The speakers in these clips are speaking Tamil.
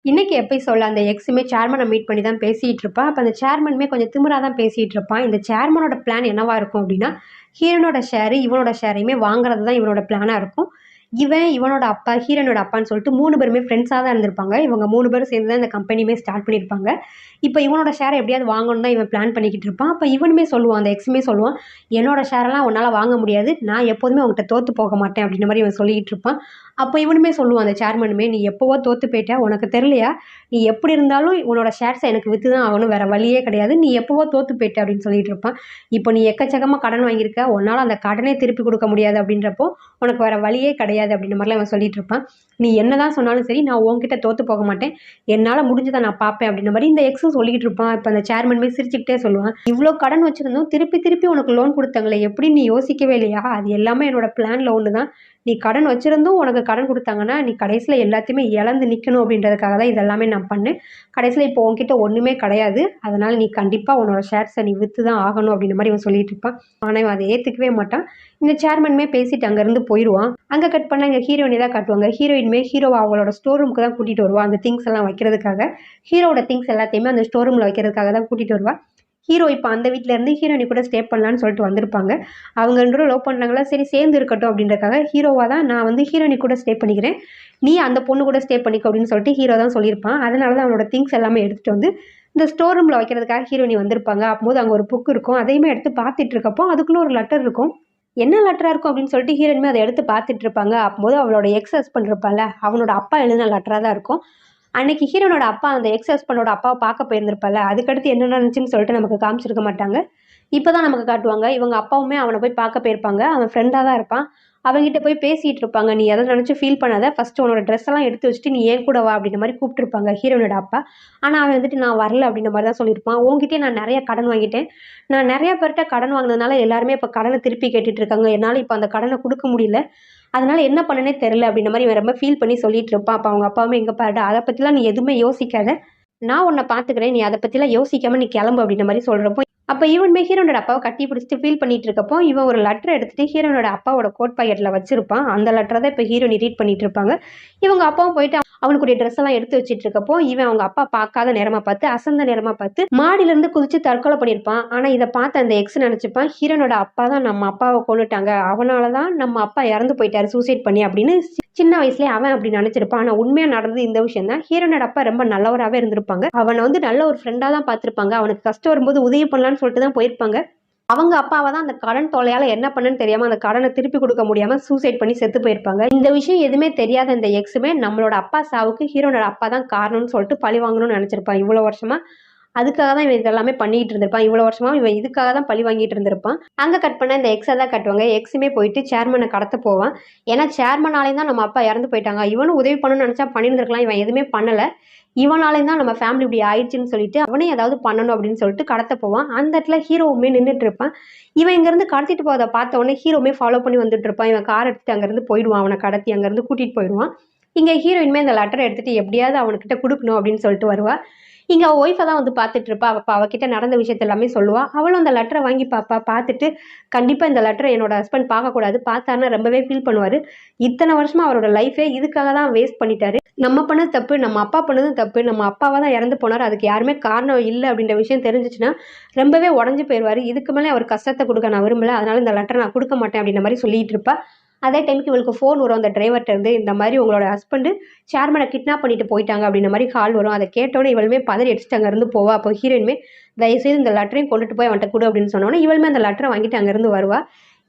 இன்னைக்கு எபிசோட்ல அந்த எக்ஸுமே சேர்மனை மீட் பண்ணி தான் பேசிட்டு இருப்பான். அப்ப அந்த சேர்மனுமே கொஞ்சம் திமிரா தான் பேசிட்டு இருப்பான். இந்த சேர்மனோட பிளான் என்னவா இருக்கும் அப்படின்னா, ஹீரோனோட ஷேர் இவனோட ஷேரையுமே வாங்குறது தான் இவனோட பிளானா இருக்கும். இவனோட அப்பா, ஹீரோனோட அப்பான்னு சொல்லிட்டு 3 பேருமே ஃப்ரெண்ட்ஸா தான் இருந்திருப்பாங்க. இவங்க 3 பேரும் சேர்ந்து தான் இந்த கம்பெனியுமே ஸ்டார்ட் பண்ணியிருப்பாங்க. இப்ப இவனோட ஷேர எப்படியாவது வாங்கணும்னு தான் இவன் பிளான் பண்ணிக்கிட்டு இருப்பான். அப்ப இவனுமே சொல்லுவான், அந்த எக்ஸுமே சொல்லுவான், "என்னோட ஷேரெல்லாம் உன்னால வாங்க முடியாது. நான் எப்போதுமே உன்கிட்ட தோத்து போக மாட்டேன்." அப்படின்ற மாரி இவன் சொல்லிக்கிட்டு இருப்பான். அப்ப இவனுமே சொல்லுவான், அந்த சேர்மனுமே, "நீ எப்பவோ தோத்து போயிட்ட. உனக்கு தெரியலையா? நீ எப்படி இருந்தாலும் உன்னோட ஷேர்ஸ எனக்கு வித்து தான் ஆகணும். வேற வழியே கிடையாது. நீ எப்பவோ தோத்து போயிட்ட." அப்படின்னு சொல்லிட்டு இருப்பான். "இப்போ நீ எக்கச்சக்கமா கடன் வாங்கியிருக்க. உன்னால அந்த கடனே திருப்பி குடுக்க முடியாது அப்படின்றப்போ, உனக்கு வேற வழியே கிடையாது." அப்படின்ற மாரிலாம் இவன் சொல்லிட்டு இருப்பான். "நீ என்னதான் சொன்னாலும் சரி, நான் உன்கிட்ட தோத்து போக மாட்டேன். என்னால முடிஞ்சத நான் பார்ப்பேன்." அப்படின்ற மாரி இந்த எக்ஸும் சொல்லிக்கிட்டு இருப்பான். இப்ப அந்த சேர்மனுமே சிரிச்சுக்கிட்டே சொல்லுவான், "இவ்ளோ கடன் வச்சிருந்தும் திருப்பி திருப்பி உனக்கு லோன் குடுத்தாங்களே, எப்படி நீ யோசிக்கவே இல்லையா? அது எல்லாமே என்னோட பிளான்ல ஒண்ணு தான். நீ கடன் வச்சிருந்தும் உனக்கு கடன் குடுத்தாங்கன்னா, நீ கடைசியில எல்லாத்தையுமே இழந்து நிக்கணும் அப்படின்றதுக்காக தான் இதெல்லாமே நான் பண்ணேன். கடைசியில இப்போ உன்கிட்ட ஒண்ணுமே கிடையாது. அதனால நீ கண்டிப்பா உன்னோட ஷேர்ஸ நீ வித்து தான் ஆகணும்." அப்படின்ற மாரி இவன் சொல்லிட்டு இருப்பான். ஆனா இவன் அத ஏத்துக்கவே மாட்டான். இந்த சேர்மனுமே பேசிட்டு அங்கருந்து போயிருவான். அங்க கட் பண்ணா இங்க ஹீரோயினை தான் காட்டுவாங்க. ஹீரோவ அவங்களோட ஸ்டோர் ரூமுக்கு தான் கூட்டிட்டு வருவா. அந்த திங்ஸ் எல்லாம் வைக்கிறதுக்காக. ஹீரோவோட திங்ஸ் எல்லாத்தையுமே அந்த ஸ்டோர் ரூம்ல வைக்கிறதுக்காக தான் கூட்டிட்டு வருவா. ஹீரோ இப்ப அந்த வீட்ல இருந்து ஹீரோயினி கூட ஸ்டே பண்ணலான்னு சொல்லிட்டு வந்திருப்பாங்க. அவங்க 2 பேரும் லவ் பண்றாங்களா, சரி சேர்ந்து இருக்கட்டும் அப்படின்றதுக்காக ஹீரோவா தான், "நான் வந்து ஹீரோயினி கூட ஸ்டே பண்ணிக்கிறேன். நீ அந்த பொண்ணு கூட ஸ்டே பண்ணிக்கோ." அப்படின்னு சொல்லிட்டு ஹீரோ தான் சொல்லியிருப்பான். அதனால தான் அவனோட திங்ஸ் எல்லாமே எடுத்துட்டு வந்து இந்த ஸ்டோர் ரூம்ல வைக்கிறதுக்காக ஹீரோயினி வந்திருப்பாங்க. அப்போது அங்க ஒரு புக் இருக்கும். அதையுமே எடுத்து பார்த்துட்டு இருக்கப்போ அதுக்குள்ள ஒரு லெட்டர் இருக்கும். என்ன லெட்டரா இருக்கும் அப்படின்னு சொல்லிட்டு ஹீரோயினுமே அதை எடுத்து பார்த்துட்டு இருப்பாங்க. அப்போது அவளோட எக்ஸ் ஹஸ்பண்ட் இருப்பான்ல, அவனோட அப்பா எழுதின லெட்டரா தான் இருக்கும். அன்னைக்கு ஹீரோனோட அப்பா அந்த எக்ஸ் ஹஸ்பண்டோட அப்பாவை பார்க்க போயிருந்திருப்பால, அதுக்கடுத்து என்ன நடந்துச்சுன்னு சொல்லிட்டு நமக்கு காமிச்சிருக்க மாட்டாங்க. இப்பதான் நமக்கு காட்டுவாங்க. இவங்க அப்பாவுமே அவனை போய் பார்க்க போயிருப்பாங்க. அவன் ஃப்ரெண்டா தான் இருப்பான். அவன்கிட்ட போய் பேசிட்டு இருப்பாங்க. "நீ எதை நினைச்சு ஃபீல் பண்ணாத. ஃபர்ஸ்ட் உன்னோட ட்ரெஸ் எல்லாம் எடுத்து வச்சுட்டு நீ என் கூட வா." அப்படின்ற மாதிரி கூப்பிட்டுருப்பாங்க ஹீரோனோட அப்பா. ஆனா அவன் வந்துட்டு, "நான் வரல." அப்படின்ற மாதிரி தான் சொல்லியிருப்பான். "உன்கிட்டயே நான் நிறைய கடன் வாங்கிட்டேன். நான் நிறைய பேர்கிட்ட கடன் வாங்கினதுனால எல்லாருமே இப்ப கடனை திருப்பி கேட்டுட்டு இருக்காங்க. என்னால இப்ப அந்த கடனை கொடுக்க முடியல. அதனால என்ன பண்ணனே தெரியல." அப்படின்ற மாதிரி இவன் ரொம்ப ஃபீல் பண்ணி சொல்லிட்டு இருப்பான். அப்ப அவங்க அப்பாவுமே, "இங்க பாருடா, அதை பத்திலாம் நீ எதுவுமே யோசிக்காத. நான் உன்னை பாத்துக்கிறேன். நீ அதை பத்திலாம் யோசிக்காம நீ கிளம்பு." அப்படின்ற மாதிரி சொல்றப்போ, அப்ப இவனுமே ஹீரோனோட அப்பாவை கட்டி பிடிச்சிட்டு ஃபீல் பண்ணிட்டு இருக்கப்போ, இவன் ஒரு லெட்டர் எடுத்துட்டு ஹீரோனோட அப்பாவோட கோட் பாக்கெட்ல வச்சிருப்பான். அந்த லெட்டரை தான் இப்ப ஹீரோனி ரீட் பண்ணிட்டு இருப்பாங்க. இவங்க அப்பாவும் போயிட்டு அவனுக்குரிய ட்ரெஸ் எல்லாம் எடுத்து வச்சிட்டு இருக்கப்போ, இவன் அவங்க அப்பா பார்க்காத நேரமா பார்த்து, அசந்த நேரமா பார்த்து மாடியில இருந்து குதிச்சு தற்கொலை பண்ணியிருப்பான். ஆனா இதை பார்த்து அந்த எக்ஸ் நினைச்சுப்பான், ஹீரோனோட அப்பா தான் நம்ம அப்பாவை கொன்னுட்டாங்க. அவனாலதான் நம்ம அப்பா இறந்து போயிட்டாரு சூசைட் பண்ணி அப்படின்னு சின்ன வயசுலயே அவன் அப்படி நினைச்சிருப்பான். ஆனா உண்மையா நடந்தது இந்த விஷயம் தான். ஹீரோனோட அப்பா ரொம்ப நல்லவராவே இருந்திருப்பாங்க. அவனை வந்து நல்ல ஒரு ஃப்ரெண்டா தான் பார்த்திருப்பாங்க. அவனுக்கு கஷ்டம் வரும்போது உதவி பண்ணலான்னு சொல்லிட்டு தான் போயிருப்பாங்க. அவங்க அப்பாவை தான் அந்த கடன் தொல்லையால என்ன பண்ணன்னு தெரியாம அந்த கடனை திருப்பி கொடுக்க முடியாம சூசைட் பண்ணி செத்து போயிருப்பாங்க. இந்த விஷயம் எதுவுமே தெரியாத இந்த எக்ஸுமே நம்மளோட அப்பா சாவுக்கு ஹீரோனோட அப்பா தான் காரணம்னு சொல்லிட்டு பழி வாங்கணும்னு நினைச்சிருப்பான் இவ்வளவு வருஷமா. அதுக்காக தான் இவன் இதெல்லாமே பண்ணிட்டு இருந்திருப்பான். இவ்வளவு வருஷமா இவன் இதுக்காக தான் பழி வாங்கிட்டு இருந்திருப்பான். அங்க கட் பண்ண இந்த எக்ஸை தான் கட்டுவாங்க. எக்ஸுமே போயிட்டு சேர்மனை கடத்த போவான். ஏன்னா சேர்மனாலே தான் நம்ம அப்பா இறந்து போயிட்டாங்க. இவனும் உதவி பண்ணணும்னு நினைச்சா பண்ணியிருந்திருக்கலாம். இவன் எதுவுமே பண்ணல. இவனாலே தான் நம்ம ஃபேமிலி இப்படி ஆயிடுச்சுன்னு சொல்லிட்டு அவனே ஏதாவது பண்ணணும் அப்படின்னு சொல்லிட்டு கடத்த போவான். அந்த இடத்துல ஹீரோவுமே நின்றுட்டு இருப்பான். இவன் இங்க இருந்து கடத்திட்டு போவதை பார்த்த உடனே ஹீரோவுமே ஃபாலோ பண்ணி வந்துட்டு இருப்பான். இவன் கார் எடுத்துட்டு அங்க இருந்து போயிடுவான். அவனை கடத்தி அங்க இருந்து கூட்டிட்டு போயிடுவான். இங்க ஹீரோயின்மே இந்த லெட்டரை எடுத்துட்டு எப்படியாவது அவனுக்கிட்ட கொடுக்கணும் அப்படின்னு சொல்லிட்டு வருவா. இங்க அவ ஒய்ஃபை தான் வந்து பார்த்துட்டு இருப்பா. அவகிட்ட நடந்த விஷயத்த எல்லாமே சொல்லுவா. அவளும் அந்த லெட்டரை வாங்கி பார்ப்பா. பார்த்துட்டு, கண்டிப்பா இந்த லெட்டரை என்னோட ஹஸ்பண்ட் பார்க்கக்கூடாது. பார்த்தாருன்னா ரொம்பவே ஃபீல் பண்ணுவாரு. இத்தனை வருஷமா அவரோட லைஃபே இதுக்காக தான் வேஸ்ட் பண்ணிட்டாரு. நம்ம பண்ணது தப்பு, நம்ம அப்பா பண்ணதும் தப்பு. நம்ம அப்பாவா தான் இறந்து போனாரு. அதுக்கு யாருமே காரணம் இல்ல அப்படின்ற விஷயம் தெரிஞ்சுச்சுன்னா, ரொம்பவே உடைஞ்சு போயிருவாரு. இதுக்கு மேல அவர் கஷ்டத்த குடுக்க நான் விரும்பல. அதனால இந்த லெட்டரை நான் குடுக்க மாட்டேன் அப்படின்ற மாரி சொல்லிட்டு இருப்பா. அதே டைமுக்கு இவளுக்கு ஃபோன் வரும் அந்த டிரைவர்ட்ட இருந்து. இந்த மாதிரி உங்களோட ஹஸ்பண்ட் சேர்மனை கிட்னாப் பண்ணிட்டு போயிட்டாங்க அப்படின்ற மாதிரி கால் வரும். அதை கேட்டோன்னே இவளுமே பதறி அடிச்சுட்டு அங்கேருந்து போவா. அப்போ ஹீரோயினுமே, "தயவுசெய்து இந்த லெட்டரையும் கொண்டுட்டு போய் அவன்கிட்ட கொடு." அப்படின்னு சொன்னோன்னே இவளுமே அந்த லெட்டரை வாங்கிட்டு அங்கேருந்து வருவா.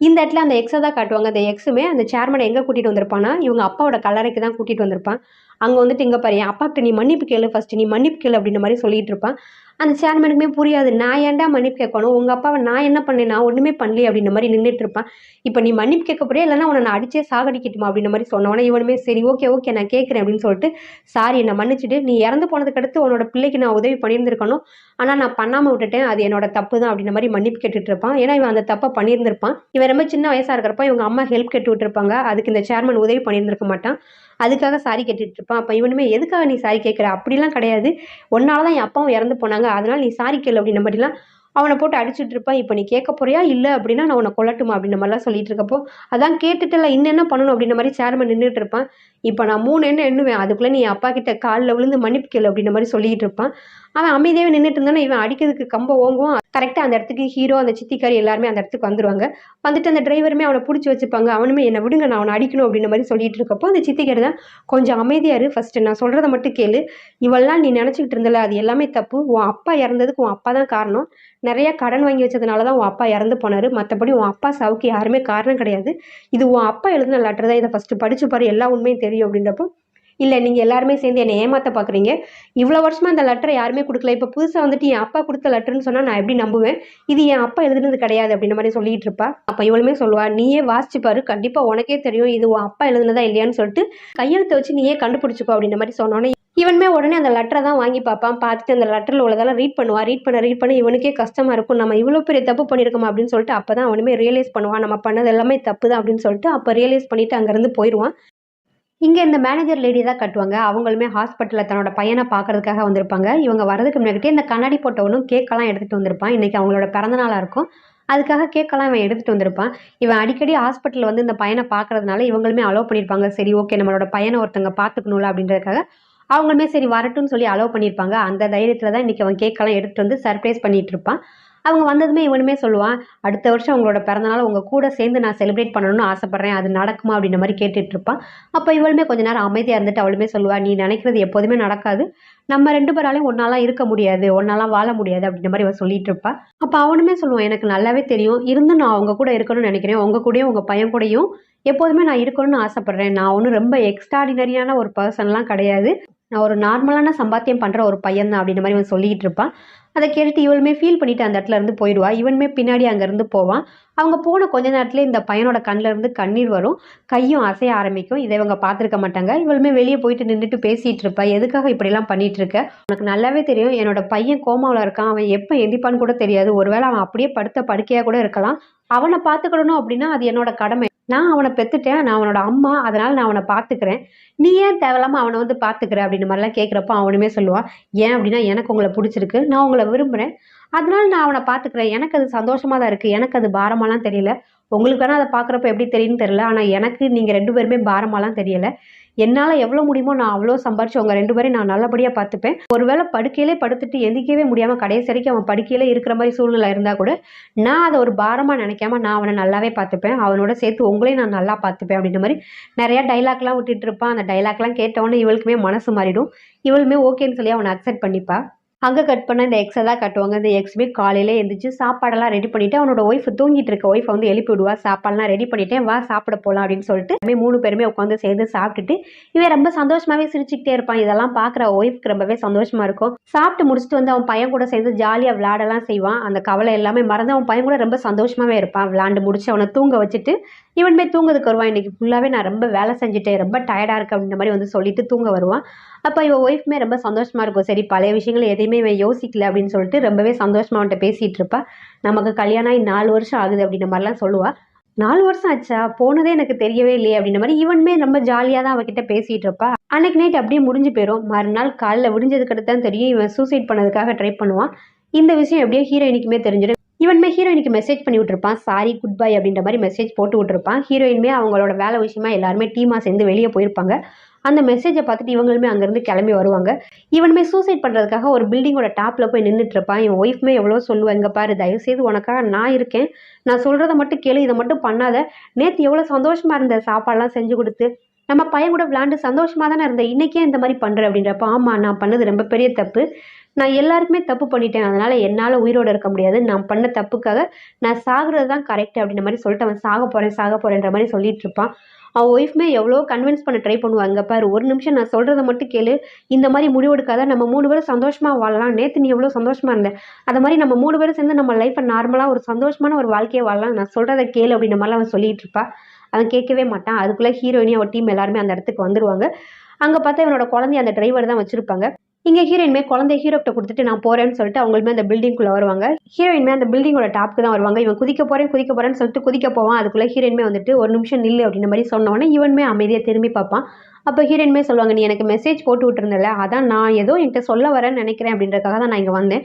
இந்த இடத்துல அந்த எக்ஸை தான் காட்டுவாங்க. அந்த எக்ஸுமே அந்த சேர்மனை எங்கே கூட்டிட்டு வந்திருப்பான்னா, இவங்க அப்பாவோட கல்லறைக்கு தான் கூட்டிட்டு வந்திருப்பான். அங்கே வந்துட்டு, "இங்கே பாரு, என் அப்பாக்கிட்ட நீ மன்னிப்பு கேளு, ஃபர்ஸ்ட் நீ மன்னிப்பு கேளு." அப்படின்ற மாதிரி சொல்லிட்டு இருப்பான். அந்த சேர்மனுக்குமே புரியாது. "நான் ஏன்டா மன்னிப்பு கேட்கணும்? உங்க அப்பாவை நான் என்ன பண்ணேன்? நான் ஒண்ணுமே பண்ணலையே." அப்படின்ற மாதிரி நின்றுட்டு இருப்பான். "இப்ப நீ மன்னிப்பு கேட்க போறியா, இல்லைன்னா உன்னை நான் அடிச்சே சாகடிக்கட்டுமா?" அப்படின்ற மாதிரி சொன்னோன்னே இவனுமே, "சரி, ஓகே ஓகே, நான் கேட்கிறேன்." அப்படின்னு சொல்லிட்டு, "சாரி, என்னை மன்னிச்சுட்டு. நீ இறந்து போனதுக்கு அடுத்து உன்னோட பிள்ளைக்கு நான் உதவி பண்ணியிருந்திருக்கணும். ஆனா நான் பண்ணாம விட்டுட்டேன். அது என்னோட தப்பு தான்." அப்படின்ற மாதிரி மன்னிப்பு கேட்டுட்டு இருப்பான். ஏன்னா இவன் அந்த தப்பை பண்ணியிருந்திருப்பான். இவன் ரொம்ப சின்ன வயசா இருக்கிறப்ப இவங்க அம்மா ஹெல்ப் கேட்டு விட்டுருப்பாங்க. அதுக்கு இந்த சேர்மன் உதவி பண்ணியிருந்திருக்க மாட்டான். அதுக்காக சாரி கேட்டுட்டு இருப்பான். அப்ப இவனுமே, "எதுக்காக நீ சாரி கேட்கிற? அப்படிலாம் கிடையாது. உன்னால தான் என் அப்பாவும் இறந்து போனாங்க. அதனால நீ சாரி கேளு." அப்படின்ற மாதிரிலாம் அவனை போட்டு அடிச்சுட்டு இருப்பான். "இப்ப நீ கேட்க போறியா? இல்ல அப்படின்னா நான் உன்னை கொல்லட்டுமா?" அப்படின்ற மாதிரிலாம் சொல்லிட்டு இருக்கப்போ, "அதான் கேட்டுட்டல, இன்னும் என்ன பண்ணணும்?" அப்படின்ற மாதிரி சேர்மன் நின்றுட்டு இருப்பான். இப்போ நான் 3 எண்ணம் எண்ணுவேன். அதுக்குள்ளே நீ அப்பா கிட்ட காலில் விழுந்து மன்னிப்பு கேளு அப்படின்ற மாதிரி சொல்லிட்டு இருப்பான். அவன் அமைதியாகவே நின்றுட்டு இருந்தானே இவன் அடிக்கிறதுக்கு கம்ப ஓங்குவான். கரெக்டாக அந்த இடத்துக்கு ஹீரோ, அந்த சித்திக்காரி எல்லாருமே அந்த இடத்துக்கு வந்துருவாங்க. வந்துட்டு அந்த டிரைவருமே அவனை பிடிச்சி வச்சுப்பாங்க. அவனுமே என்னை விடுங்க, நான் அவனை அடிக்கணும் அப்படின்ற மாதிரி சொல்லிட்டு இருக்கப்போ அந்த சித்திக்காரி தான், கொஞ்சம் அமைதியா இரு, ஃபர்ஸ்ட் நான் சொல்றதை மட்டும் கேளு. இவெல்லாம் நீ நினச்சிக்கிட்டு இருந்தல, அது எல்லாமே தப்பு. உன் அப்பா இறந்ததுக்கு உன் அப்பா தான் காரணம். நிறைய கடன் வாங்கி வச்சதுனால தான் உன் அப்பா இறந்து போனாரு. மற்றபடி உன் அப்பா சாவுக்கு யாருமே காரணம் கிடையாது. இது உன் அப்பா எழுதின லெட்டர் தான். இதை ஃபர்ஸ்ட் படிச்சு பாரு, எல்லா உண்மையும் தெரியும் அப்படின்றப்போ, இல்லை நீங்கள் எல்லாருமே சேர்ந்து என்னை ஏமாற்ற பார்க்குறீங்க. இவ்வளோ வருஷமா அந்த லெட்டரை யாருமே கொடுக்கல. இப்போ புதுசாக வந்துட்டு என் அப்பா கொடுத்த லெட்டர்னு சொன்னால் நான் எப்படி நம்புவேன்? இது என் அப்பா எழுதுனது கிடையாது அப்படின்ற மாதிரி சொல்லிட்டு இருப்பா. அப்போ இவளுமே சொல்லுவா, நீயே வாசிச்சு பாரு, கண்டிப்பாக உனக்கே தெரியும் இது உன் அப்பா எழுதுனதா இல்லையான்னு சொல்லிட்டு கையெழுத்தை வச்சு நீயே கண்டுபிடிச்சிக்கோ அப்படின்ற மாதிரி சொன்னோன்னே இவனுமே உடனே அந்த லெட்டரை தான் வாங்கி பார்ப்பான். பார்த்துட்டு அந்த லெட்டரில் உள்ளதெல்லாம் ரீட் பண்ணுவான். ரீட் பண்ண இவனுக்கே கஷ்டமாக இருக்கும். நம்ம இவ்வளோ பெரிய தப்பு பண்ணியிருக்கோமா அப்படின்னு சொல்லிட்டு அப்போ தான் அவனுமே ரியலைஸ் பண்ணுவான், நம்ம பண்ணது எல்லாமே தப்பு தான் அப்படின்னு சொல்லிட்டு அப்போ ரியலைஸ் பண்ணிட்டு அங்கேருந்து போயிடுவான். இங்கே இந்த மேனேஜர் லேடி தான் கட்டுவாங்க. அவங்களுமே ஹாஸ்பிட்டலில் தன்னோட பையனை பார்க்கறதுக்காக வந்திருப்பாங்க. இவங்க வரதுக்கு முன்னாடியே இந்த கண்ணாடி போட்டவனும் கேக்கெல்லாம் எடுத்துகிட்டு வந்திருப்பான். இன்றைக்கி அவங்களோட பிறந்தநாளாக இருக்கும். அதுக்காக கேக்கெல்லாம் இவன் எடுத்துகிட்டு வந்திருப்பான். இவன் அடிக்கடி ஹாஸ்பிட்டலில் வந்து இந்த பையனை பார்க்கறதுனால இவங்களுமே அலோவ் பண்ணியிருப்பாங்க. சரி ஓகே, நம்மளோட பையனை ஒருத்தங்க பார்த்துக்கணும்ல அப்படின்றதுக்காக அவங்களுமே சரி வரட்டும்னு சொல்லி அலோவ் பண்ணியிருப்பாங்க. அந்த தைரியத்தில் தான் இன்றைக்கி அவன் கேக்கெல்லாம் எடுத்துகிட்டு வந்து சர்ப்ரைஸ் பண்ணிகிட்டு இருப்பான். அவங்க வந்ததுமே இவனுமே சொல்லுவான், அடுத்த வருஷம் உங்களோட பிறந்தநாள் உங்கள் கூட சேர்ந்து நான் செலிப்ரேட் பண்ணணும்னு ஆசைப்பட்றேன், அது நடக்குமா அப்படின்ற மாதிரி கேட்டுட்டு இருப்பான். அப்போ இவளுமே கொஞ்ச நேரம் அமைதியாக இருந்துட்டு அவளுமே சொல்லுவாள், நீ நினைக்கிறது எப்போதுமே நடக்காது, நம்ம 2 பேராலையும் ஒன்றாலாம் இருக்க முடியாது, ஒன்றாலாம் வாழ முடியாது அப்படின்ற மாதிரி அவள் சொல்லிட்டு இருப்பாள். அப்போ அவனுமே சொல்லுவான், எனக்கு நல்லாவே தெரியும், இருந்தும் நான் அவங்க கூட இருக்கணும்னு நினைக்கிறேன், உங்கள் கூடயும் உங்கள் பையன் கூடயும் எப்போதுமே நான் இருக்கணும்னு ஆசைப்பட்றேன். நான் ஒன்றும் ரொம்ப எக்ஸ்ட்ராடினரியான ஒரு பர்சன்லாம் கிடையாது, நான் ஒரு நார்மலான சம்பாத்தியம் பண்ணுற ஒரு பையன் தான் அப்படின்ற மாதிரி அவன் சொல்லிகிட்டு இருப்பான். அதை கேட்டுட்டு இவளுமே ஃபீல் பண்ணிட்டு அந்த இடத்துல இருந்து போயிடுவா. இவனுமே பின்னாடி அங்கேருந்து போவான். அவங்க போன கொஞ்ச நேரத்துல இந்த பையனோட கண்ணில் இருந்து கண்ணீர் வரும், கையும் அசைய ஆரம்பிக்கும். இதை இவங்க பார்த்துருக்க மாட்டாங்க. இவளுமே வெளியே போயிட்டு நின்றுட்டு பேசிகிட்டு இருப்பா, எதுக்காக இப்படிலாம் பண்ணிட்டு இருக்க, உனக்கு நல்லாவே தெரியும் என்னோட பையன் கோமாவில் இருக்கான், அவன் எப்போ எந்திப்பான்னு கூட தெரியாது, ஒருவேளை அவன் அப்படியே படுத்த படுக்கையாக கூட இருக்கலாம், அவனை பார்த்துக்கிடணும் அப்படின்னா அது என்னோட கடமை, நான் அவனை பெற்றுட்டேன், நான் அவனோட அம்மா, அதனால் நான் அவனை பார்த்துக்கிறேன், நீ ஏன் தேவையில்லாமல் அவனை வந்து பார்த்துக்கிற அப்படின்ற மாதிரிலாம் கேட்குறப்போ அவனுமே சொல்லுவான், ஏன் அப்படின்னா எனக்கு உங்களை பிடிச்சிருக்கு, நான் உங்களை விரும்புகிறேன், அதனால நான் அவனை பார்த்துக்கிறேன், எனக்கு அது சந்தோஷமாக தான் இருக்குது, எனக்கு அது பாரமாலாம் தெரியல, உங்களுக்கு வேணால் அதை பார்க்குறப்ப எப்படி தெரியும்னு தெரியல, ஆனால் எனக்கு நீங்கள் 2 பேருமே பாரமாலாம் தெரியலை, என்னால் எவ்வளோ முடியுமோ நான் அவ்வளோ சம்பாரிச்சு உங்கள் 2 பேரையும் நான் நல்லபடியாக பார்த்துப்பேன். ஒருவேளை படுக்கையிலே படுத்துட்டு எந்திக்கவே முடியாமல் கடைசி வரைக்கும் அவன் படுக்கையிலே இருக்கிற மாதிரி சூழ்நிலை இருந்தால் கூட நான் அதை ஒரு பாரமாக நினைக்காம நான் அவனை நல்லாவே பார்த்துப்பேன், அவனோட சேர்த்து உங்களையும் நான் நல்லா பார்த்துப்பேன் அப்படின்ற மாதிரி நிறையா டைலாக்லாம் விட்டுட்டு இருப்பான். அந்த டைலாக்லாம் கேட்டவொடனே இவளுக்குமே மனசு மாறிடும். இவளுமே ஓகேன்னு சொல்லி அவனை அக்செப்ட் பண்ணிப்பா. அங்கே கட் பண்ண இந்த எக்ஸை தான் கட்டுவாங்க. இந்த எக்ஸுமே காலையில் எழுந்திரிச்சு சாப்பாடெல்லாம் ரெடி பண்ணிவிட்டு அவனோட ஒய்ஃப் தூங்கிட்டு இருக்க ஒய்ஃபை வந்து எழுப்பி விடுவா, சாப்பாடெல்லாம் ரெடி பண்ணிட்டேன் வா சாப்பிட போகலாம் அப்படின்னு சொல்லிட்டு 3 பேருமே உட்காந்து சேர்ந்து சாப்பிட்டுட்டு இவன் ரொம்ப சந்தோஷமாகவே சிரிச்சுக்கிட்டே இருப்பான். இதெல்லாம் பார்க்குற ஒய்ஃப்க்கு ரொம்பவே சந்தோஷமாக இருக்கும். சாப்பிட்டு முடிச்சுட்டு வந்து அவன் பையன் கூட சேர்ந்து ஜாலியாக விளையாடலாம் செய்வான். அந்த கவலை எல்லாமே மறந்து அவன் பையன் கூட ரொம்ப சந்தோஷமாகவே இருப்பான். விளையாண்டு முடிச்சு அவனை தூங்க வச்சுட்டு இவனுமே தூங்குறதுக்கு வருவான். இன்றைக்கி ஃபுல்லாகவே நான் ரொம்ப வேலை செஞ்சுட்டேன், ரொம்ப டயர்டாக இருக்கு அப்படின்ற மாதிரி வந்து சொல்லிட்டு தூங்க வருவான். அப்போ இவன் ஒய்ஃப்மே ரொம்ப சந்தோஷமாக இருக்கும். சரி பழைய விஷயங்கள் எதையுமே இவன் யோசிக்கல அப்படின்னு சொல்லிட்டு ரொம்பவே சந்தோஷமாக அவன்கிட்ட பேசிகிட்டு இருப்பா. நமக்கு கல்யாணம் ஆகி 4 வருஷம் ஆகுது அப்படின்ற மாதிரிலாம் சொல்லுவாள். 4 வருஷம் ஆச்சா, போனதே எனக்கு தெரியவே இல்லையே அப்படின்ற மாதிரி இவனுமே ரொம்ப ஜாலியாக தான் அவகிட்ட பேசிகிட்டு இருப்பா. அன்னைக்கு நைட் அப்படியே முடிஞ்சு போயிடும். மறுநாள் காலையில் விடிஞ்சதுக்கு தான் தெரியும் இவன் சூசைட் பண்ணதுக்காக ட்ரை பண்ணுவான். இந்த விஷயம் எப்படியோ ஹீரோயினுக்குமே தெரிஞ்சிடும். இவனுமே ஹீரோயினுக்கு மெசேஜ் பண்ணி விட்டுருப்பான், சாரி குட் பை அப்படின்ற மாதிரி மெசேஜ் போட்டு விட்டுருப்பான். ஹீரோயினுமே அவங்களோட வேலை விஷயமா எல்லாருமே டீமாக சேர்ந்து வெளியே போயிருப்பாங்க. அந்த மெசேஜை பார்த்துட்டு இவங்களுமே அங்கேருந்து கிளம்பி வருவாங்க. இவனுமே சூசைட் பண்ணுறதுக்காக ஒரு பில்டிங்கோட டாப்பில் போய் நின்றுட்டு இருப்பான். இவன் ஒய்ஃப்மே எவ்வளோ சொல்லுவாள், இங்கே பாரு தயவுசெய்து உனக்காக நான் இருக்கேன், நான் சொல்கிறத மட்டும் கேளு, இதை மட்டும் பண்ணாத, நேற்று எவ்வளோ சந்தோஷமாக இருந்த சாப்பாடெல்லாம் செஞ்சு கொடுத்து நம்ம பையன் கூட விளாண்டு சந்தோஷமாக தானே இருந்தேன், இன்றைக்கே இந்த மாதிரி பண்ணுறேன் அப்படின்றப்ப ஆமாம் நான் பண்ணது ரொம்ப பெரிய தப்பு, நான் எல்லாருக்குமே தப்பு பண்ணிட்டேன், அதனால் என்னால் உயிரோடு இருக்க முடியாது, நான் பண்ண தப்புக்காக நான் சாகுறது தான் கரெக்ட் அப்படின்ற மாதிரி சொல்லிட்டு அவன் சாக போகிறேன்ற மாதிரி சொல்லிட்டு இருப்பான். அவன் ஒய்ஃப்மே எவ்வளோ கன்வின்ஸ் பண்ண ட்ரை பண்ணுவாங்க, பாரு ஒரு நிமிஷம் நான் சொல்கிறத மட்டும் கேளு, இந்த மாதிரி முடிவெடுக்காத, நம்ம 3 பேரும் சந்தோஷமாக வாழலாம், நேற்று நீ எவ்வளோ சந்தோஷமாக இருந்த, அது மாதிரி நம்ம 3 பேரும் சேர்ந்து நம்ம லைஃப்பை நார்மலாக ஒரு சந்தோஷமான ஒரு வாழ்க்கையை வாழலாம், நான் சொல்கிறத கேளு அப்படின்ற மாதிரிலாம் அவன் சொல்லிட்டு இருப்பா. அவன் கேட்கவே மாட்டான். அதுக்குள்ளே ஹீரோயினி அவன் டீம் எல்லாருமே அந்த இடத்துக்கு வந்துடுவாங்க. அங்கே பார்த்தா இவனோட குழந்தைய அந்த டிரைவர் தான் வச்சுருப்பாங்க. இங்கே ஹீரோயின்மே குழந்தைய ஹீரோக்கிட்ட கொடுத்துட்டு நான் போகிறேன்னு சொல்லிட்டு அவங்களுமே அந்த பில்டிங்குள்ளே வருவாங்க. ஹீரோயின்மே அந்த பில்டிங்கோட டாப்புக்கு தான் வருவாங்க. இவன் குதிக்க போகிறேன்னு சொல்லிட்டு குதிக்க போவான். அதுக்குள்ளே ஹீரோயின்மே வந்துட்டு ஒரு நிமிஷம் நில்லு அப்படின்ற மாதிரி சொன்னோன்னே இவனுமே அமைதியாக திரும்பி பார்ப்பான். அப்போ ஹீரோயின்மே சொல்லுவாங்க, நீ எனக்கு மெசேஜ் போட்டு விட்டுருந்தல, அதான் நான் ஏதோ என்கிட்ட சொல்ல வரேன்னு நினைக்கிறேன் அப்படின்றதுக்காக தான் நான் இங்கே வந்தேன்,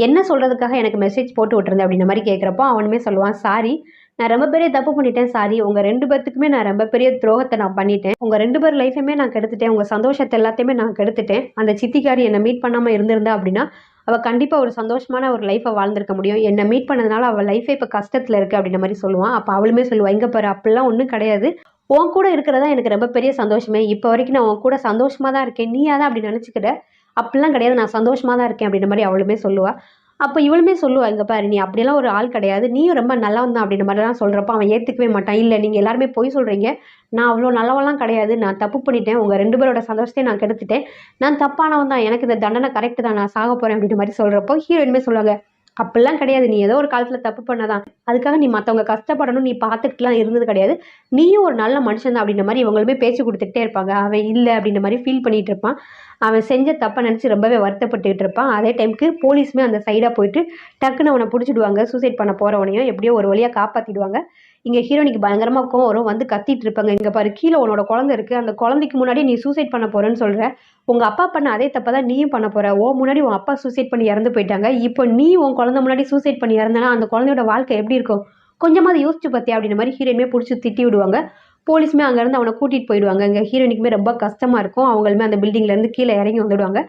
என்ன சொல்கிறதுக்காக எனக்கு மெசேஜ் போட்டு விட்டுருந்தேன் அப்படின்ற மாதிரி கேட்குறப்போ அவனுமே சொல்லுவான், சாரி நான் ரொம்ப பெரிய தப்பு பண்ணிட்டேன். சாரி. உங்க 2 பேத்துக்குமே நான் ரொம்ப பெரிய துரோகத்த நான் பண்ணிட்டேன். உங்க 2 பேர் லைஃபயுமே நான் கெடுத்துட்டேன். உங்க சந்தோஷத்த எல்லாத்தையுமே நான் கெடுத்துட்டேன். அந்த சித்திக்காரி என்ன மீட் பண்ணாம இருந்திருந்தா அப்படின்னா, அவ கண்டிப்பா ஒரு சந்தோஷமான ஒரு லைஃப வாழ்ந்திருக்க முடியும். என்ன மீட் பண்ணதுனால அவ லைஃபே இப்ப கஷ்டத்துல இருக்கு அப்படின்ற மாரி சொல்லுவான். அப்ப அவளுமே சொல்லுவா, "இங்க பாரு அப்படிலாம் ஒண்ணும் கிடையாது. உன் கூட இருக்கிறது தான் எனக்கு ரொம்ப பெரிய சந்தோஷமே. இப்ப வரைக்கும் நான் உன் கூட சந்தோஷமா தான் இருக்கேன். நீயா தான் அப்படி நெனச்சுக்கிற. அப்படிலாம் கிடையாது. நான் சந்தோஷமா தான் இருக்கேன்." அப்படின்ற மாரி அவளுமே சொல்லுவா. அப்ப இவளுமே சொல்லுவா, "இங்க பாரு நீ அப்படியெல்லாம் ஒரு ஆள் கிடையாது. நீயும் ரொம்ப நல்லவன் தான்." அப்படின்ற மாரிலாம் சொல்றப்ப அவன் ஏத்துக்கவே மாட்டான். "இல்ல நீங்க எல்லாருமே பொய் சொல்றீங்க. நான் அவ்ளோ நல்லவன்லாம் கிடையாது. நான் தப்பு பண்ணிட்டேன். உங்க 2 பேரோட சந்தோஷத்தையும் நான் கெடுத்துட்டேன். நான் தப்பானவன் தான். எனக்கு இந்த தண்டனை கரெக்ட் தான். நான் சாகப் போறேன்." அப்படின்ற மாரி சொல்றப்போ ஹீரோயினுமே சொல்லுவாங்க, "அப்படிலாம் கிடையாது. நீ ஏதோ ஒரு காலத்துல தப்பு பண்ணதான். அதுக்காக நீ மத்தவங்க கஷ்டப்படணும்னு நீ பார்த்துட்டுலாம் இருந்தது கிடையாது. நீயும் ஒரு நல்ல மனுஷன் தான்." அப்படின்ற மாரி இவங்களுமே பேச்சு குடுத்துக்கிட்டே இருப்பாங்க. அவன் இல்ல அப்படின்ற மாரி ஃபீல் பண்ணிட்டு இருப்பான். அவன் செஞ்ச தப்ப நெனச்சு ரொம்பவே வருத்தப்பட்டுட்டு இருப்பான். அதே டைம்க்கு போலீஸுமே அந்த சைடா போயிட்டு டக்குன்னு அவன புடிச்சுடுவாங்க. சூசைட் பண்ண போறவனையும் எப்படியோ ஒரு வழியா காப்பாத்திடுவாங்க. இங்க ஹீரோயினிக்கு பயங்கரமா கோவம் வரும். வந்து கத்திட்டு இருப்பாங்க. "இங்க பாரு கீழ உன்னோட குழந்தை இருக்கு. அந்த குழந்தைக்கு முன்னாடி நீ சூசைட் பண்ண போறேன்னு சொல்ற. உங்க அப்பா பண்ண அதே தப்ப தான் நீயும் பண்ண போற. உன் முன்னாடி உன் அப்பா சூசைட் பண்ணி இறந்து போயிட்டாங்க. இப்போ நீ உன் குழந்தை முன்னாடி சூசைட் பண்ணி இறந்தனா அந்த குழந்தையோட வாழ்க்கை எப்படி இருக்கும்? கொஞ்சமாவது யோசிச்சு பாத்தியா?" அப்படின்ற மாரி ஹீரோயினுமே புடிச்சு திட்டி விடுவாங்க. போலீஸுமே அங்கருந்து அவன கூட்டிட்டு போயிடுவாங்க. இங்க ஹீரோயினுக்குமே ரொம்ப கஷ்டமா இருக்கும். அவங்களுமே அந்த பில்டிங்ல இருந்து கீழ இறங்கி வந்துடுவாங்க.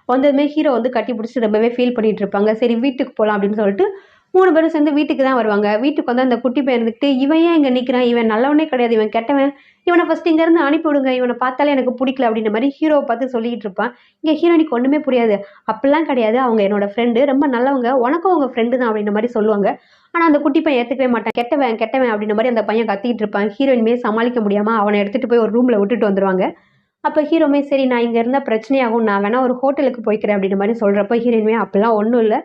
வந்ததுமே ஹீரோ வந்து கட்டி பிடிச்சு ரொம்பவே ஃபீல் பண்ணிட்டு இருப்பாங்க. சரி வீட்டுக்கு போலாம் அப்படின்னு சொல்லிட்டு 3 பேரும் சேர்ந்து வீட்டுக்கு தான் வருவாங்க. வீட்டுக்கு வந்து அந்த குட்டி பையன் இருந்துட்டு, "இவன் ஏன் இங்க நிக்கிறான்? இவன் நல்லவனே கிடையாது. இவன் கெட்டவன். இவன ஃபர்ஸ்ட் இங்கருந்து அனுப்பி விடுங்க. இவன பார்த்தாலே எனக்கு புடிக்கல." அப்படின்ற மாரி ஹீரோவ பார்த்து சொல்லிக்கிட்டு இருப்பான். இங்க ஹீரோயினுக்கு ஒண்ணுமே புரியாது. "அப்படிலாம் கிடையாது. அவங்க என்னோட ஃப்ரெண்டு. ரொம்ப நல்லவங்க. உனக்கும் அவங்க ஃப்ரெண்டு தான்." அப்படின்ற மாரி சொல்லுவாங்க. ஆனா அந்த குட்டி பையன் ஏத்துக்கவே மாட்டான். "கெட்டவன், கெட்டவன்." அப்படின்ற மாரி அந்த பையன் கத்திக்கிட்டு இருப்பான். ஹீரோயினுமே சமாளிக்க முடியாம அவன எடுத்துட்டு போய் ஒரு ரூம்ல விட்டுட்டு வந்துருவாங்க. அப்ப ஹீரோவுமே, "சரி நான் இங்க இருந்தா பிரச்சனையாகும். நான் வேணா ஒரு ஹோட்டலுக்கு போய்க்கிறேன்." அப்படின்ற மாரி சொல்றப்ப, ஹீரோயினுமே, "அப்பல்லாம் ஒண்ணும் இல்ல.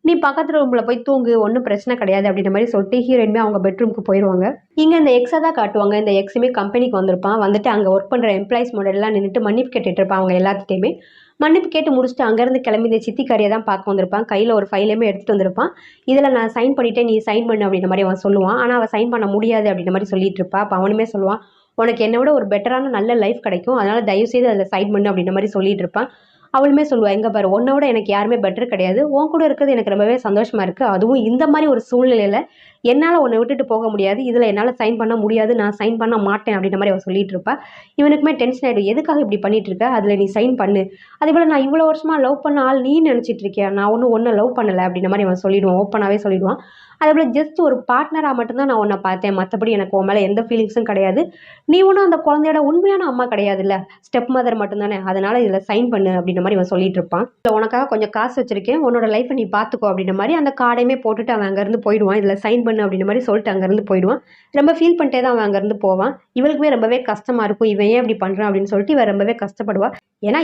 நீ பக்கத்து ரூம்ல போய் தூங்கு. ஒண்ணும் பிரச்சனை கிடையாது." அப்படின்ற மாரி சொல்லிட்டு ஹீரோயினுமே அவங்க பெட்ரூம்க்கு போயிருவாங்க. இங்க இந்த எக்ஸ தான் காட்டுவாங்க. இந்த எக்ஸுமே கம்பெனிக்கு வந்திருப்பான். வந்துட்டு அங்க ஒர்க் பண்ற எம்ப்ளாயீஸ் முன்னாடிலாம் நின்னுட்டு மன்னிப்பு கேட்டுட்டு இருப்பான் அவங்க எல்லாத்துட்டயுமே. மன்னிப்பு கேட்டு முடிச்சுட்டு அங்கருந்து கிளம்பி இந்த சித்திக்காரிய தான் பார்க்க வந்திருப்பான். கையில ஒரு ஃபைலையுமே எடுத்துட்டு வந்திருப்பான். "இதுல நான் சைன் பண்ணிட்டேன். நீ சைன் பண்ணு." அப்படின்ற மாரி அவன் சொல்லுவான். ஆனா அவ சைன் பண்ண முடியாது அப்படின்ற மாரி சொல்லிட்டு இருப்பா. அப்ப அவனுமே சொல்லுவான், "உனக்கு என்ன விட ஒரு பெட்டரான நல்ல லைஃப் கிடைக்கும். அதனால தயவு செய்து அதில சைன் பண்ணு." அப்படின்ற மாரி சொல்லிட்டு இருப்பான். அவளுமே சொல்லுவா, "இங்க பாரு உன்ன விட எனக்கு யாருமே பெட்டர் கிடையாது. உன் கூட இருக்கிறது எனக்கு ரொம்பவே சந்தோஷமா இருக்கு. அதுவும் இந்த மாரி ஒரு சூழ்நிலையில என்னால உன்ன விட்டுட்டு போக முடியாது. இதுல என்னால சைன் பண்ண முடியாது. நான் சைன் பண்ண மாட்டேன்." அப்படின்ற மாரி அவ சொல்லிட்டு இருப்பா. இவனுக்குமே டென்ஷன் ஆயிடும். "எதுக்காக இப்படி பண்ணிட்டு இருக்க? அதுல நீ சைன் பண்ணு. அதேபோல நான் இவ்வளோ வருஷமா லவ் பண்ண ஆள் நீ நினைச்சிட்டு இருக்கியா? நான் ஒண்ணும் உன்ன லவ் பண்ணல." அப்படின்ற மாரி அவன் சொல்லிடுவான். ஓப்பனாவே சொல்லிடுவான். அதேபோல ஜஸ்ட் ஒரு பார்ட்னரா மட்டும் தான் நான் உன்ன பார்த்தேன். மத்தபடி எனக்கு உன் மேல எந்த ஃபீலிங்ஸும் கிடையாது. நீ ஒண்ணும் அந்த குழந்தையோட உண்மையான அம்மா கிடையாதுல்ல. ஸ்டெப் மதர் மட்டும் தானே. அதனால இதுல சைன் பண்ணு." அப்படின்ற மாரி இவன் சொல்லிட்டு இருப்பான். "இல்ல உனக்காக கொஞ்சம் காசு வச்சிருக்கேன். உன்னோட லைஃப்ப நீ பார்த்துக்கோ." அப்படின்ற மாரி அந்த கார்டையுமே போட்டுட்டு அவன் அங்கருந்து போயிடுவான். "இதுல சைன் பண்ணு." அப்படின்ற மாரி சொல்லிட்டு அங்கருந்து போயிடுவான். ரொம்ப ஃபீல் பண்ணிட்டே தான் அவன் அங்கருந்து போவான். இவளுக்குமே ரொம்பவே கஷ்டமா இருக்கும். இவன் ஏன் இப்படி பண்றான் அப்படின்னு சொல்லிட்டு இவ ரொம்பவே கஷ்டப்படுவா. ஏன்னா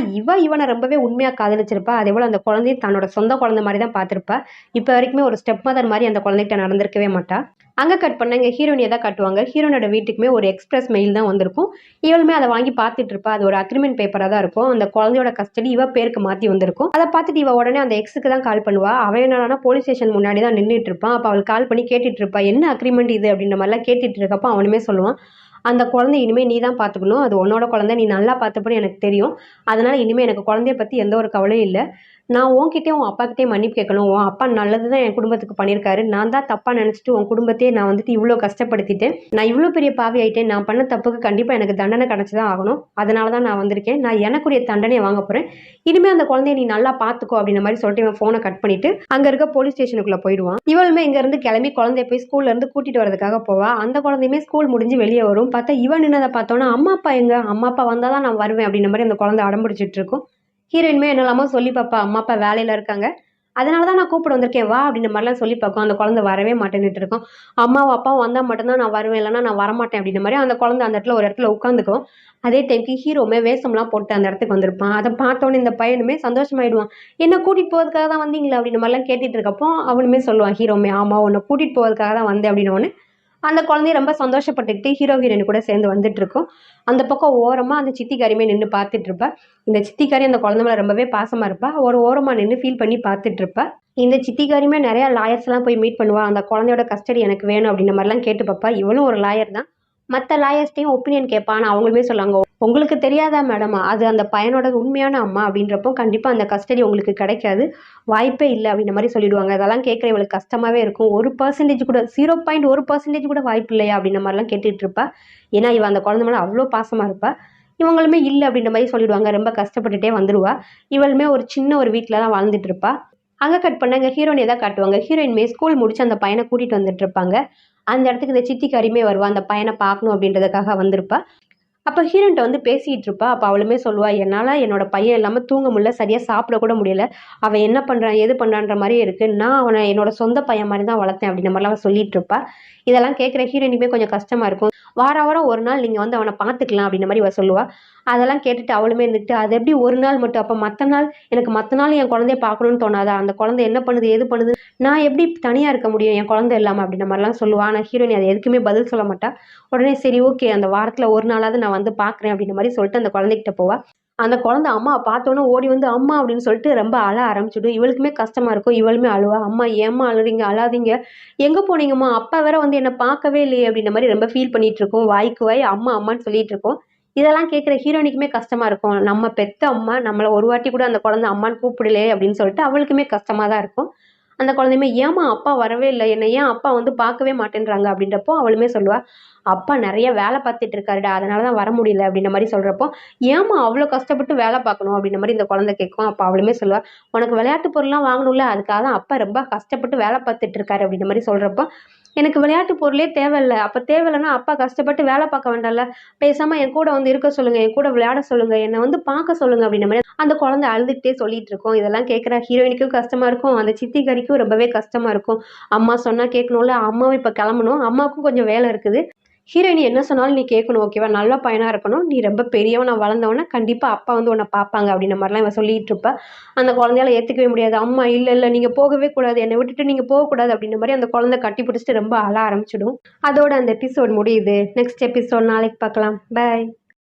இவன ரொம்பவே உண்மையா காதலிச்சிருப்பா. அதேபோல அந்த குழந்தையும் தன்னோட சொந்த குழந்தை மாரி தான் பார்த்திருப்பா. இப்ப வரைக்குமே ஒரு ஸ்டெப் மதர் மாரி அந்த குழந்தைகிட்ட நடந்திருக்கவே மாட்டா. அங்க கட் பண்ணா இங்க ஹீரோயினிய தான் காட்டுவாங்க. ஹீரோயினோட வீட்டுக்குமே ஒரு எக்ஸ்பிரஸ் மெயில் தான் வந்திருக்கும். இவளுமே அத வாங்கி பார்த்துட்டு இருப்பா. அது ஒரு அக்ரீமெண்ட் பேப்பரா தான் இருக்கும். அந்த குழந்தையோட கஸ்டடி இவ பேருக்கு மாத்தி வந்திருக்கும். அத பார்த்துட்டு இவ உடனே அந்த எக்ஸுக்கு தான் கால் பண்ணுவா. அவன் என்னடான்னா போலீஸ் ஸ்டேஷன் முன்னாடி தான் நின்னுட்டு இருப்பான். அப்ப அவளுக்கு கால் பண்ணி கேட்டுட்டு இருப்பா. "என்ன அக்ரீமெண்ட் இது?" அப்படின்ற மாரிலாம் கேட்டுட்டு இருக்கப்ப அவனுமே சொல்லுவான், "அந்த குழந்தைய இனிமே நீ தான் பார்த்துக்கணும். அது உன்னோட குழந்தை. நீ நல்லா பார்த்துப்பன்னு எனக்கு தெரியும். அதனால இனிமே எனக்கு குழந்தைய பத்தி எந்த ஒரு கவலையும் இல்ல. நான் உன்கிட்டயும் உன் அப்பாகிட்டயும் மன்னிப்பு கேட்கணும். உன் அப்பா நல்லது தான் என் குடும்பத்துக்கு பண்ணியிருக்காரு. நான் தான் தப்பா நினைச்சுட்டு உன் குடும்பத்தையே நான் வந்துட்டு இவ்ளோ கஷ்டப்படுத்திட்டேன். நான் இவ்ளோ பெரிய பாவி ஆயிட்டேன். நான் பண்ண தப்புக்கு கண்டிப்பா எனக்கு தண்டனை கிடைச்சு தான் ஆகணும். அதனால தான் நான் வந்திருக்கேன். நான் எனக்குரிய தண்டனைய வாங்க போறேன். இனிமே அந்த குழந்தைய நீ நல்லா பார்த்துக்கோ." அப்படின்ற மாரி சொல்லிட்டு இவன் ஃபோன கட் பண்ணிட்டு அங்க இருக்க போலீஸ் ஸ்டேஷனுக்குள்ள போயிடுவான். இவளுமே இங்க இருந்து கிளம்பி குழந்தைய போய் ஸ்கூல்ல இருந்து கூட்டிட்டு வரதுக்காக போவா. அந்த குழந்தையுமே ஸ்கூல் முடிஞ்சு வெளிய வரும். பார்த்தா இவன் நின்னத பார்த்தோனே, "அம்மா, அப்பா எங்க? அம்மா, அப்பா வந்தா தான் நான் வருவேன்." அப்படின்ற மாரி அந்த குழந்தை அடம் பிடிச்சிட்டு இருக்கும். ஹீரோயினுமே என்னலாமோ சொல்லி பாப்பா. "அம்மா, அப்பா வேலையில இருக்காங்க. அதனால தான் நான் கூப்பிட வந்திருக்கேன். வா." அப்படின்ற மாரிலாம் சொல்லி பாக்கும். அந்த குழந்தை வரவே மாட்டேன்னுட்டு இருக்கும். "அம்மாவும், அப்பாவும் வந்தா மட்டும் தான் நான் வருவேன். இல்லன்னா நான் வரமாட்டேன்." அப்படின்ற மாரி அந்த குழந்தை அந்த இடத்துல ஒரு இடத்துல உட்காந்துக்கும். அதே டைம்க்கு ஹீரோவுமே வேஷம்லாம் போட்டு அந்த இடத்துக்கு வந்திருப்பான். அத பார்த்தோனே இந்த பையனுமே சந்தோஷமாயிடுவான். "என்ன கூட்டிட்டு போறதுக்காக தான் வந்தீங்களா?" அப்படின்ற மாரிலாம் கேட்டுட்டு இருக்கப்போ, அவனுமே சொல்லுவான் ஹீரோவுமே, "ஆமா உன்ன கூட்டிட்டு போறதுக்காக தான் வந்தேன்." அப்படின்னோனே அந்த குழந்தையும் ரொம்ப சந்தோஷப்பட்டுக்கிட்டு ஹீரோ, ஹீரோயின் கூட சேர்ந்து வந்துட்டுருக்கும். அந்த பக்கம் ஓரமா அந்த சித்திக்காரியுமே நின்னு பார்த்துட்டுருப்பா. இந்த சித்திக்காரி அந்த குழந்தை மேல ரொம்பவே பாசமா இருப்பா. ஒரு ஓரமா நின்னு ஃபீல் பண்ணி பார்த்துட்டுருப்பா. இந்த சித்திக்காரியுமே நெறைய லாயர்ஸ்லாம் போய் மீட் பண்ணுவா. அந்த குழந்தையோட கஸ்டடி எனக்கு வேணும் அப்படின்ற மாரிலாம் கேட்டு பாப்பா. இவளும் ஒரு லாயர் தான். மற்ற லாயர்ஸ்ட்டையும் ஒப்பீனியன் கேட்பா. ஆனால் அவங்களுமே சொல்லுவாங்க, உங்களுக்கு தெரியாதா மேடம், அது அந்த பையனோட உண்மையான அம்மா அப்படின்றப்போ கண்டிப்பாக அந்த கஸ்டடி உங்களுக்கு கிடைக்காது, வாய்ப்பே இல்லை அப்படின்ற மாதிரி சொல்லிடுவாங்க. அதெல்லாம் கேட்குற இவளுக்கு கஷ்டமாகவே இருக்கும். 1% கூட 0.1% கூட வாய்ப்பு இல்லையா அப்படின்ற மாதிரிலாம் கேட்டுட்டு இருப்பா. ஏன்னா இவன் அந்த குழந்தை மேலே அவ்வளோ பாசமாக இருப்பா. இவங்களுமே இல்லை அப்படின்ற மாதிரி சொல்லிடுவாங்க. ரொம்ப கஷ்டப்பட்டுட்டே வந்துடுவா. இவளுமே ஒரு சின்ன ஒரு வீட்டில் தான் வாழ்ந்துட்டு இருப்பா. அங்கே கட் பண்ணாங்க ஹீரோயினை தான் காட்டுவாங்க. ஹீரோயின்மே ஸ்கூல் முடிச்சு அந்த பையனை கூட்டிகிட்டு வந்துட்டு இருப்பாங்க. அந்த இடத்துக்கு இந்த சித்திக்காரியுமே வருவா. அந்த பையனை பார்க்கணும் அப்படின்றதுக்காக வந்திருப்பா. அப்போ ஹீரோயின்ட்ட வந்து பேசிகிட்டு இருப்பா. அப்போ அவளுமே சொல்லுவா, என்னால் என்னோட பையன் இல்லாமல் தூங்க முடியல, சரியாக சாப்பிட கூட முடியல, அவன் என்ன பண்ணுறான் ஏது பண்ணுறான்ற மாதிரியே இருக்குது, நான் அவனை என்னோட சொந்த பையன் மாதிரி தான் வளர்த்தேன் அப்படின்ற மாதிரிலாம் அவள் சொல்லிட்டு இருப்பா. இதெல்லாம் கேட்குற ஹீரோயினுமே கொஞ்சம் கஷ்டமாக இருக்கும். வாரம் ஒரு நாள் நீங்கள் வந்து அவனை பார்த்துக்கலாம் அப்படின்ற மாதிரி அவள் சொல்லுவாள். அதெல்லாம் கேட்டுட்டு அவளுமே இருந்துட்டு, அது எப்படி ஒரு நாள் மட்டும், அப்போ மற்ற நாள் எனக்கு மற்ற நாள் என் குழந்தைய பார்க்கணுன்னு தோணாதா, அந்த குழந்தை என்ன பண்ணுது ஏது பண்ணுது, நான் எப்படி தனியாக இருக்க முடியும் என் குழந்தை இல்லாமல் அப்படின்ற மாதிரிலாம் சொல்லுவாள். ஆனால் ஹீரோயின் அது எதுக்குமே பதில் சொல்ல மாட்டா. உடனே சரி ஓகே, அந்த வாரத்தில் ஒரு நாளாவது நான் வந்து பார்க்குறேன் அப்படின்ற மாதிரி சொல்லிட்டு அந்த குழந்தைகிட்ட போவா. அந்த குழந்தை அம்மா பார்த்தோன்னே ஓடி வந்து அம்மா அப்படின்னு சொல்லிட்டு ரொம்ப அழ ஆரம்பிச்சிடும். இவளுக்குமே கஷ்டமாக இருக்கும். இவளுமே அழுவா. அம்மா ஏம்மா அழுறீங்க, அழாதீங்க, எங்கே போனீங்கம்மா, அப்பா வேற வந்து என்னை பார்க்கவே இல்லையே அப்படின்ற மாதிரி ரொம்ப ஃபீல் பண்ணிட்டு இருக்கும். வாய்க்கு வாய் அம்மா அம்மான்னு சொல்லிட்டு இருக்கோம். இதெல்லாம் கேட்குற ஹீரோயினுக்குமே கஷ்டமாக இருக்கும். நம்ம பெத்த அம்மா நம்மளை ஒரு வாட்டி கூட அந்த குழந்தை அம்மான்னு கூப்பிடலையே அப்படின்னு சொல்லிட்டு அவளுக்குமே கஷ்டமாக தான் இருக்கும். அந்த குழந்தையுமே ஏம்மா அப்பா வரவே இல்லை, என்னை ஏன் அப்பா வந்து பார்க்கவே மாட்டேன்றாங்க அப்படின்றப்போ அவளுமே சொல்லுவா, அப்பா நிறைய வேலை பார்த்துட்டு இருக்காருடா, அதனால தான் வர முடியல அப்படின்ற மாதிரி சொல்கிறப்போ, ஏம்மா அவ்வளோ கஷ்டப்பட்டு வேலை பார்க்கணும் அப்படின்ற மாதிரி இந்த குழந்தை கேட்கும். அப்போ அவளுமே சொல்லுவா, உனக்கு விளையாட்டு பொருள்லாம் வாங்கணும்ல, அதுக்காக தான் அப்பா ரொம்ப கஷ்டப்பட்டு வேலை பார்த்துட்டு இருக்காரு அப்படின்ற மாதிரி சொல்கிறப்போ, எனக்கு விளையாட்டு பொருளே தேவையில்லை, அப்போ தேவையில்லைன்னா அப்பா கஷ்டப்பட்டு வேலை பார்க்க வேண்டாம்ல, பேசாமல் என் கூட வந்து இருக்க சொல்லுங்கள், என் கூட விளையாட சொல்லுங்கள், என்னை வந்து பார்க்க சொல்லுங்கள் அப்படின்ற மாதிரி அந்த குழந்தை அழுதுகிட்டே சொல்லிட்டு இருக்கும். இதெல்லாம் கேட்குற ஹீரோயினுக்கும் கஷ்டமாக இருக்கும், அந்த சித்திக்காரிக்கும் ரொம்பவே கஷ்டமாக இருக்கும். அம்மா சொன்னால் கேட்கணும்ல, அம்மாவும் இப்போ கிளம்பணும், அம்மாவுக்கும் கொஞ்சம் வேலை இருக்குது. ஹீரோயினி என்ன சொன்னாலும் நீ கேட்கணும் ஓகேவா, நல்ல பையனாக இருக்கணும், நீ ரொம்ப பெரியவனா வளர்ந்தவொடனே கண்டிப்பாக அப்பா வந்து உன்னை பார்ப்பாங்க அப்படின்ற மாதிரிலாம் இவன் சொல்லிட்டு இருப்பா. அந்த குழந்தையால ஏற்றுக்கவே முடியாது. அம்மா இல்லை இல்லை நீங்கள் போகவே கூடாது, என்னை விட்டுட்டு நீங்கள் போகக்கூடாது அப்படின்ற மாதிரி அந்த குழந்தை கட்டி பிடிச்சிட்டு ரொம்ப அழ ஆரம்பிச்சிடும். அதோட அந்த எபிசோட் முடியுது. நெக்ஸ்ட் எபிசோட் நாளைக்கு பார்க்கலாம். பாய்.